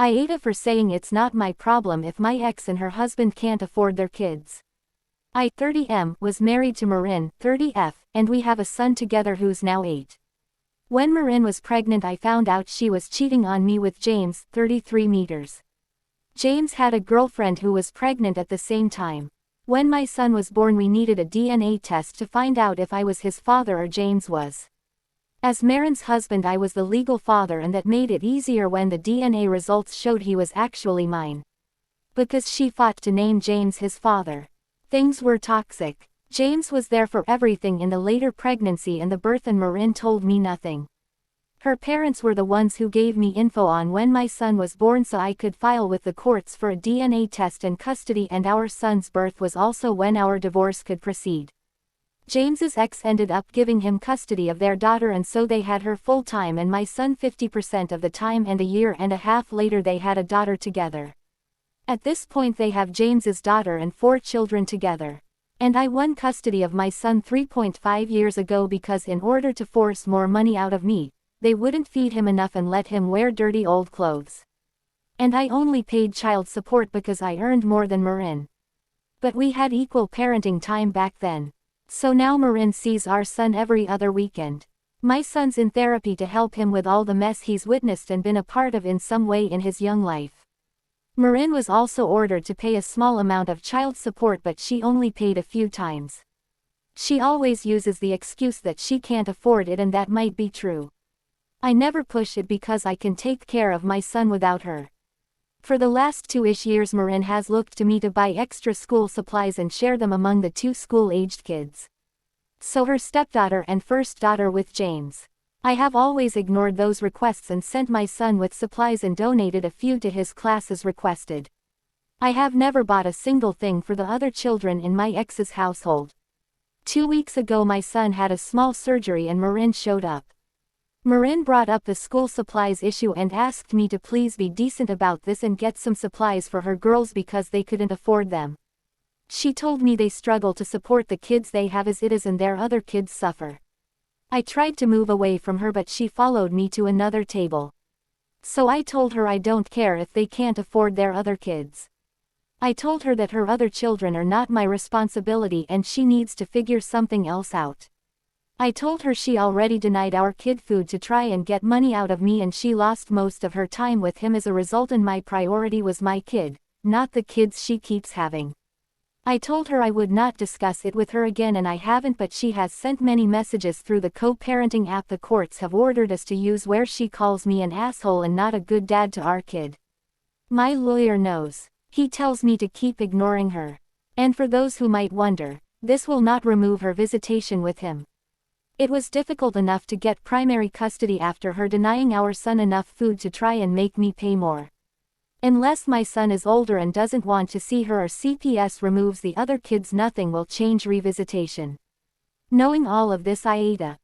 AITA for saying it's not my problem if my ex and her husband can't afford their kids. I, 30M, was married to Marin, 30F, and we have a son together who's now 8. When Marin was pregnant I found out she was cheating on me with James, 33 meters. James had a girlfriend who was pregnant at the same time. When my son was born we needed a DNA test to find out if I was his father or James was. As Marin's husband I was the legal father, and that made it easier when the DNA results showed he was actually mine. Because she fought to name James his father. Things were toxic. James was there for everything in the later pregnancy and the birth, and Marin told me nothing. Her parents were the ones who gave me info on when my son was born so I could file with the courts for a DNA test and custody, and our son's birth was also when our divorce could proceed. James's ex ended up giving him custody of their daughter, and so they had her full time and my son 50% of the time, and a year and a half later they had a daughter together. At this point they have James's daughter and 4 children together. And I won custody of my son 3.5 years ago because in order to force more money out of me, they wouldn't feed him enough and let him wear dirty old clothes. And I only paid child support because I earned more than Marin. But we had equal parenting time back then. So now Marin sees our son every other weekend. My son's in therapy to help him with all the mess he's witnessed and been a part of in some way in his young life. Marin was also ordered to pay a small amount of child support, but she only paid a few times. She always uses the excuse that she can't afford it, and that might be true. I never push it because I can take care of my son without her. For the last 2-ish years Marin has looked to me to buy extra school supplies and share them among the 2 school-aged kids. So her stepdaughter and first daughter with James. I have always ignored those requests and sent my son with supplies and donated a few to his class as requested. I have never bought a single thing for the other children in my ex's household. 2 weeks ago my son had a small surgery and Marin showed up. Marin brought up the school supplies issue and asked me to please be decent about this and get some supplies for her girls because they couldn't afford them. She told me they struggle to support the kids they have as it is and their other kids suffer. I tried to move away from her, but she followed me to another table. So I told her I don't care if they can't afford their other kids. I told her that her other children are not my responsibility and she needs to figure something else out. I told her she already denied our kid food to try and get money out of me, and she lost most of her time with him as a result, and my priority was my kid, not the kids she keeps having. I told her I would not discuss it with her again, and I haven't, but she has sent many messages through the co-parenting app the courts have ordered us to use where she calls me an asshole and not a good dad to our kid. My lawyer knows. He tells me to keep ignoring her. And for those who might wonder, this will not remove her visitation with him. It was difficult enough to get primary custody after her denying our son enough food to try and make me pay more. Unless my son is older and doesn't want to see her or CPS removes the other kids, nothing will change revisitation. Knowing all of this, AITA